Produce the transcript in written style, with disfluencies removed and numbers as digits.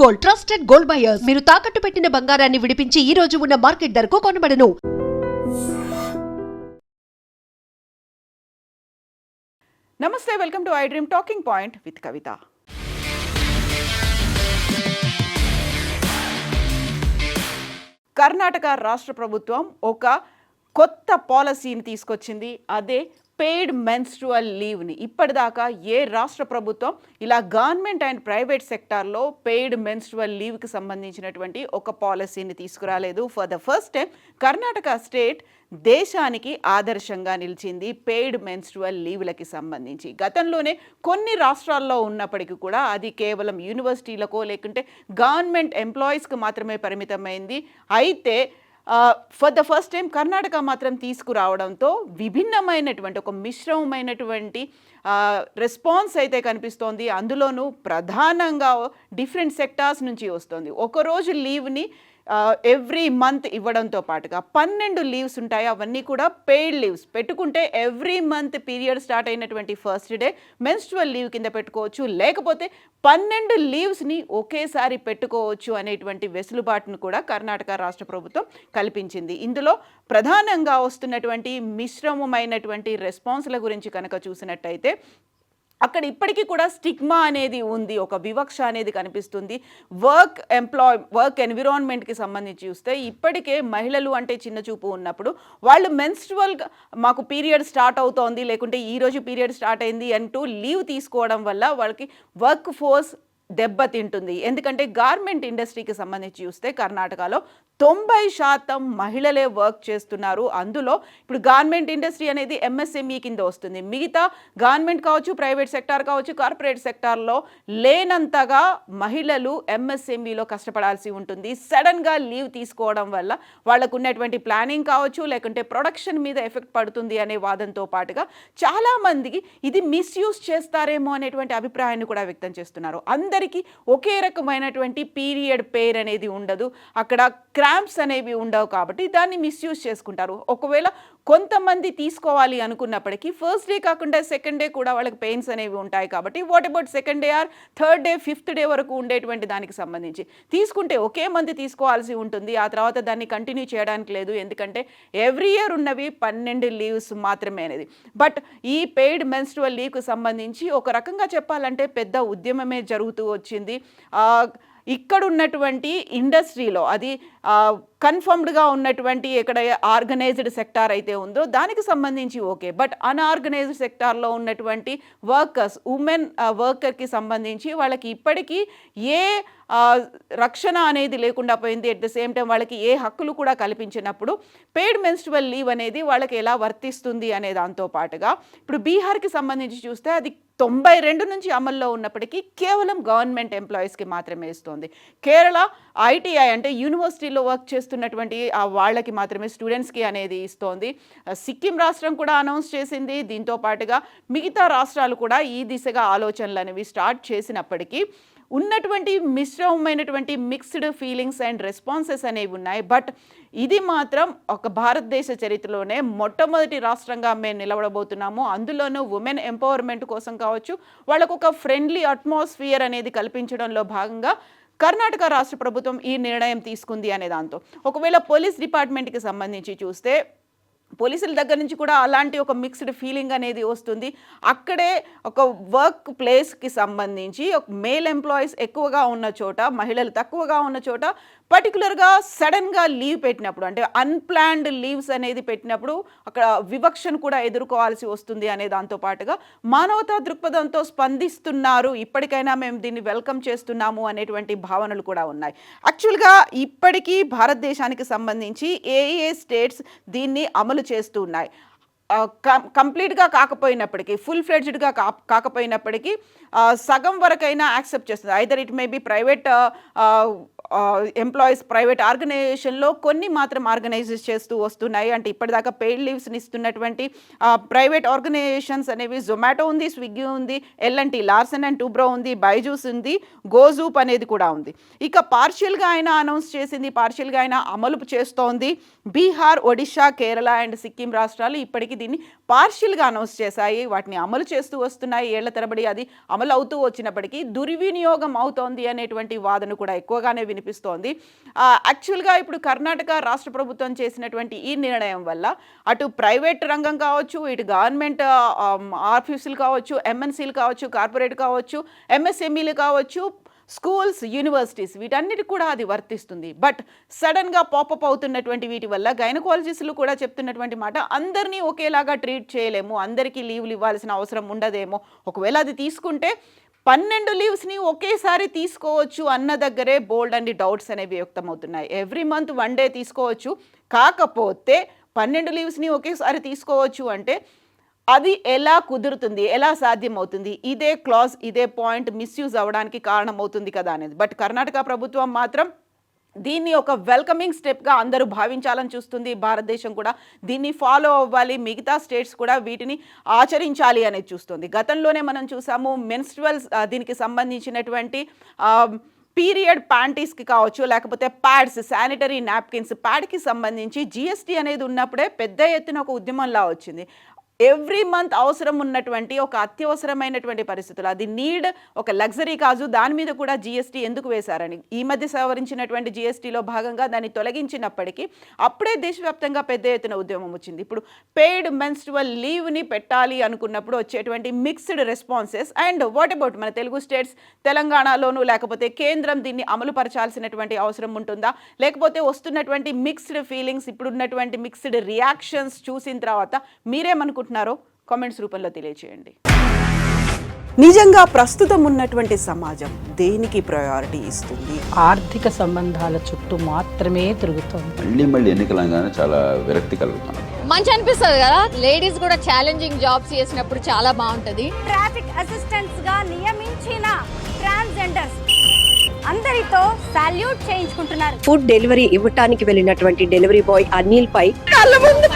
Gold, trusted gold buyers. మీరు తాకట్టు పెట్టిన బంగారాన్ని విడిపించి ఈ రోజు ఉన్న మార్కెట్ ధరకు కొనబడను. నమస్తే, welcome to I dream talking point with Kavitha. Karnataka రాష్ట్ర ప్రభుత్వం ఒక కొత్త పాలసీని తీసుకొచ్చింది. అదే పెయిడ్ మెన్స్ట్రువల్ లీవ్ని. ఇప్పటిదాకా ఏ రాష్ట్ర ప్రభుత్వం ఇలా గవర్నమెంట్ అండ్ ప్రైవేట్ సెక్టార్లో పెయిడ్ మెన్స్ట్రువల్ లీవ్కి సంబంధించినటువంటి ఒక పాలసీని తీసుకురాలేదు. For the first time Karnataka state దేశానికి ఆదర్శంగా నిలిచింది పెయిడ్ మెన్స్ట్రువల్ లీవ్లకి సంబంధించి. గతంలోనే కొన్ని రాష్ట్రాల్లో ఉన్నప్పటికీ కూడా అది కేవలం యూనివర్సిటీలకో లేకుంటే గవర్నమెంట్ ఎంప్లాయీస్కి మాత్రమే పరిమితమైంది. అయితే for the first time Karnataka మాత్రం తీసుకురావడంతో విభిన్నమైనటువంటి ఒక మిశ్రమమైనటువంటి రెస్పాన్స్ అయితే కనిపిస్తోంది. అందులోనూ ప్రధానంగా డిఫరెంట్ సెక్టార్స్ నుంచి వస్తుంది. ఒకరోజు లీవ్ని ఎవ్రీ మంత్ ఇవ్వడంతో పాటుగా 12 లీవ్స్ ఉంటాయి. అవన్నీ కూడా పెయిడ్ లీవ్స్. పెట్టుకుంటే ఎవ్రీ మంత్ పీరియడ్ స్టార్ట్ అయినటువంటి ఫస్ట్ డే మెన్స్ట్రువల్ లీవ్ కింద పెట్టుకోవచ్చు, లేకపోతే 12 లీవ్స్ని ఒకేసారి పెట్టుకోవచ్చు అనేటువంటి వెసులుబాటును కూడా కర్ణాటక రాష్ట్ర ప్రభుత్వం కల్పించింది. ఇందులో ప్రధానంగా వస్తున్నటువంటి మిశ్రమమైనటువంటి రెస్పాన్స్ల గురించి కనుక చూసినట్టయితే అక్కడ ఇప్పటికీ కూడా స్టిగ్మా అనేది ఉంది, ఒక వివక్ష అనేది కనిపిస్తుంది. వర్క్ ఎన్విరాన్మెంట్కి సంబంధించి చూస్తే ఇప్పటికే మహిళలు అంటే చిన్న చూపు ఉన్నప్పుడు వాళ్ళు మెన్స్ట్రువల్ మాకు పీరియడ్ స్టార్ట్ అవుతోంది లేకుంటే ఈరోజు పీరియడ్ స్టార్ట్ అయింది అంటూ లీవ్ తీసుకోవడం వల్ల వాళ్ళకి వర్క్ ఫోర్స్ దెబ్బతింటుంది. ఎందుకంటే గార్మెంట్ ఇండస్ట్రీకి సంబంధించి చూస్తే కర్ణాటకలో 90% మహిళలే వర్క్ చేస్తున్నారు. అందులో ఇప్పుడు గార్మెంట్ ఇండస్ట్రీ అనేది ఎంఎస్ఎంఈ కింద వస్తుంది. మిగతా గవర్నమెంట్ కావచ్చు, ప్రైవేట్ సెక్టార్ కావచ్చు, కార్పొరేట్ సెక్టార్లో లేనంతగా మహిళలు ఎంఎస్ఎంఈలో కష్టపడాల్సి ఉంటుంది. సడన్గా లీవ్ తీసుకోవడం వల్ల వాళ్ళకు ఉన్నటువంటి ప్లానింగ్ కావచ్చు లేకుంటే ప్రొడక్షన్ మీద ఎఫెక్ట్ పడుతుంది అనే వాదంతో పాటుగా చాలామందికి ఇది మిస్యూజ్ చేస్తారేమో అనేటువంటి అభిప్రాయాన్ని కూడా వ్యక్తం చేస్తున్నారు. అందరికీ ఒకే రకమైనటువంటి పీరియడ్ పేర్ అనేది ఉండదు, అక్కడ క్రాంప్స్ అనేవి ఉండవు, కాబట్టి దాన్ని మిస్యూజ్ చేసుకుంటారు. ఒకవేళ కొంతమంది తీసుకోవాలి అనుకున్నప్పటికీ ఫస్ట్ డే కాకుండా సెకండ్ డే కూడా వాళ్ళకి పెయిన్స్ అనేవి ఉంటాయి. కాబట్టి what about second day or third day, fifth day వరకు ఉండేటువంటి దానికి సంబంధించి తీసుకుంటే ఒకే మంది తీసుకోవాల్సి ఉంటుంది. ఆ తర్వాత దాన్ని కంటిన్యూ చేయడానికి లేదు, ఎందుకంటే ఎవ్రీ ఇయర్ ఉన్నవి 12 లీవ్స్ మాత్రమే అనేది. బట్ ఈ పెయిడ్ మెన్స్ట్రువల్ లీవ్కి సంబంధించి ఒక రకంగా చెప్పాలంటే పెద్ద ఉద్యమమే జరుగుతూ వచ్చింది. ఇక్కడ ఉన్నటువంటి ఇండస్ట్రీలో అది కన్ఫర్మ్డ్గా ఉన్నటువంటి ఎక్కడ ఆర్గనైజ్డ్ సెక్టార్ అయితే ఉందో దానికి సంబంధించి ఓకే, బట్ అన్ఆర్గనైజ్డ్ సెక్టార్లో ఉన్నటువంటి ఉమెన్ వర్కర్కి సంబంధించి వాళ్ళకి ఇప్పటికీ ఏ రక్షణ అనేది లేకుండా పోయింది. అట్ ద సేమ్ టైం వాళ్ళకి ఏ హక్కులు కూడా కల్పించినప్పుడు పెయిడ్ మెన్స్ట్రువల్ లీవ్ అనేది వాళ్ళకి ఎలా వర్తిస్తుంది అనే దాంతో పాటుగా ఇప్పుడు బీహార్కి సంబంధించి చూస్తే అది 92 నుంచి అమల్లో ఉన్నప్పటికీ కేవలం గవర్నమెంట్ ఎంప్లాయీస్కి మాత్రమే ఇస్తుంది. కేరళ ఐటీఐ అంటే యూనివర్సిటీలో వర్క్ చేస్తున్నటువంటి వాళ్ళకి మాత్రమే, స్టూడెంట్స్కి అనేది ఇస్తోంది. సిక్కిం రాష్ట్రం కూడా అనౌన్స్ చేసింది. దీంతో పాటుగా మిగతా రాష్ట్రాలు కూడా ఈ దిశగా ఆలోచనలు అనేవి స్టార్ట్ చేసినప్పటికీ ఉన్నటువంటి మిశ్రమమైనటువంటి మిక్స్డ్ ఫీలింగ్స్ అండ్ రెస్పాన్సెస్ అనేవి ఉన్నాయి. బట్ ఇది మాత్రం ఒక భారతదేశ చరిత్రలోనే మొట్టమొదటి రాష్ట్రంగా మేము నిలబడబోతున్నాము. అందులోనూ ఉమెన్ ఎంపవర్మెంట్ కోసం కావచ్చు, వాళ్ళకు ఒక ఫ్రెండ్లీ అట్మాస్ఫియర్ అనేది కల్పించడంలో భాగంగా కర్ణాటక రాష్ట్ర ప్రభుత్వం ఈ నిర్ణయం తీసుకుంది అనే దాంతో. ఒకవేళ పోలీస్ డిపార్ట్మెంట్కి సంబంధించి చూస్తే పోలీసుల దగ్గర నుంచి కూడా అలాంటి ఒక మిక్స్డ్ ఫీలింగ్ అనేది వస్తుంది. అక్కడే ఒక వర్క్ ప్లేస్కి సంబంధించి ఒక మేల్ ఎంప్లాయీస్ ఎక్కువగా ఉన్న చోట, మహిళలు తక్కువగా ఉన్న చోట పర్టికులర్గా సడన్గా లీవ్ పెట్టినప్పుడు అంటే అన్ప్లాన్డ్ లీవ్స్ అనేది పెట్టినప్పుడు అక్కడ వివక్షను కూడా ఎదుర్కోవాల్సి వస్తుంది అనే దాంతో పాటుగా మానవతా దృక్పథంతో స్పందిస్తున్నారు, ఇప్పటికైనా మేము దీన్ని వెల్కమ్ చేస్తున్నాము అనేటువంటి భావనలు కూడా ఉన్నాయి. యాక్చువల్గా ఇప్పటికీ భారతదేశానికి సంబంధించి ఏ స్టేట్స్ దీన్ని అమలు చేస్తూ ఉన్నాయి. కంప్లీట్గా కాకపోయినప్పటికీ, ఫుల్ ఫ్లెడ్జ్డ్గా కాకపోయినప్పటికీ సగం వరకైనా యాక్సెప్ట్ చేస్తుంది. Either it may be private employees, private ఆర్గనైజేషన్లో కొన్ని మాత్రం ఆర్గనైజ్ చేస్తూ వస్తున్నాయి. అంటే ఇప్పటిదాకా పెయిడ్ లీవ్స్ని ఇస్తున్నటువంటి ప్రైవేట్ ఆర్గనైజేషన్స్ అనేవి జొమాటో ఉంది, స్విగ్గీ ఉంది, L&T లార్సన్ అండ్ టూబ్రో ఉంది, బైజూస్ ఉంది, గోజూప్ అనేది కూడా ఉంది. ఇక పార్షియల్గా అయినా అనౌన్స్ చేసింది, పార్షియల్గా అయినా అమలు చేస్తోంది. బీహార్, ఒడిషా, కేరళ అండ్ సిక్కిం రాష్ట్రాలు ఇప్పటికీ దీన్ని పార్షియల్గా అనౌన్స్ చేశాయి. వాటిని అమలు చేస్తూ వస్తున్నాయి. ఏళ్ల తరబడి అది అమలు అమలు అవుతూ వచ్చినప్పటికీ దుర్వినియోగం అవుతోంది అనేటువంటి వాదన కూడా ఎక్కువగానే వినిపిస్తోంది. యాక్చువల్గా ఇప్పుడు కర్ణాటక రాష్ట్ర ప్రభుత్వం చేసినటువంటి ఈ నిర్ణయం వల్ల అటు ప్రైవేట్ రంగం కావచ్చు, ఇటు గవర్నమెంట్ ఆఫీసులు కావచ్చు, ఎంఎన్సీలు కావచ్చు, కార్పొరేట్ కావచ్చు, ఎంఎస్ఎంఈలు కావచ్చు, స్కూల్స్, యూనివర్సిటీస్, వీటన్నిటికి కూడా అది వర్తిస్తుంది. బట్ సడన్గా పాపప్ అవుతున్నటువంటి వీటి వల్ల గైనకాలజిస్టులు కూడా చెప్తున్నటువంటి మాట, అందరినీ ఒకేలాగా ట్రీట్ చేయలేము, అందరికీ లీవ్లు ఇవ్వాల్సిన అవసరం ఉండదేమో, ఒకవేళ అది తీసుకుంటే 12 లీవ్స్ని ఒకేసారి తీసుకోవచ్చు అన్న దగ్గరే బోల్డ్ అండ్ డౌట్స్ అనేవి వ్యక్తమవుతున్నాయి. ఎవ్రీ మంత్ 1 డే తీసుకోవచ్చు, కాకపోతే 12 లీవ్స్ని ఒకేసారి తీసుకోవచ్చు అంటే అది ఎలా కుదురుతుంది, ఎలా సాధ్యమవుతుంది? ఇదే క్లాజ్, ఇదే పాయింట్ మిస్యూజ్ అవ్వడానికి కారణమవుతుంది కదా అనేది. బట్ కర్ణాటక ప్రభుత్వం మాత్రం దీన్ని ఒక వెల్కమింగ్ స్టెప్గా అందరూ భావించాలని చూస్తుంది. భారతదేశం కూడా దీన్ని ఫాలో అవ్వాలి, మిగతా స్టేట్స్ కూడా వీటిని ఆచరించాలి అనేది చూస్తుంది. గతంలోనే మనం చూసాము మెన్స్ట్రువల్స్ దీనికి సంబంధించినటువంటి పీరియడ్ ప్యాంటీస్కి కావచ్చు, లేకపోతే ప్యాడ్స్, శానిటరీ నాప్కిన్స్, ప్యాడ్కి సంబంధించి జిఎస్టీ అనేది ఉన్నప్పుడే పెద్ద ఎత్తున ఒక ఉద్యమంలా వచ్చింది. ఎవ్రీ మంత్ అవసరం ఉన్నటువంటి ఒక అత్యవసరమైనటువంటి పరిస్థితులు, అది నీడ్, ఒక లగ్జరీ కాదు, దాని మీద కూడా జిఎస్టీ ఎందుకు వేశారని ఈ మధ్య సవరించినటువంటి జిఎస్టీలో భాగంగా దాన్ని తొలగించినప్పటికీ అప్పుడే దేశవ్యాప్తంగా పెద్ద ఎత్తున ఉద్యమం వచ్చింది. ఇప్పుడు పెయిడ్ మెన్స్ట్రువల్ లీవ్ని పెట్టాలి అనుకున్నప్పుడు వచ్చేటువంటి mixed responses and what about మన తెలుగు స్టేట్స్, తెలంగాణలోను లేకపోతే కేంద్రం దీన్ని అమలు పరచాల్సినటువంటి అవసరం ఉంటుందా, లేకపోతే వస్తున్నటువంటి మిక్స్డ్ ఫీలింగ్స్, ఇప్పుడున్నటువంటి మిక్స్డ్ రియాక్షన్స్ చూసిన తర్వాత మీరేమనుకుంటున్నారో కామెంట్స్ రూపంలో తెలియజేయండి. నిజంగా ప్రస్తుతం ఉన్నటువంటి సమాజం దేనికి ప్రయారిటీ ఇస్తుంది? ఆర్థిక సంబంధాల చుట్టూ మాత్రమే తిరుగుతుంది. మళ్ళీ ఎన్నికలంగానే చాలా విరక్తి కలుగుతాం. మంచి అనిపిస్తుంది కదా, లేడీస్ కూడా ఛాలెంజింగ్ జాబ్స్ చేసినప్పుడు చాలా బాగుంటది. ట్రాఫిక్ అసిస్టెంట్స్ గా నియమించిన ట్రాన్స్జెండర్స్ అందరితో సాల్యూట్ చేయించుకుంటున్నారు. ఫుడ్ డెలివరీ ఇవ్వటానికి వెళ్ళినటువంటి డెలివరీ బాయ్ అనిల్ పై కళ్ళ ముందు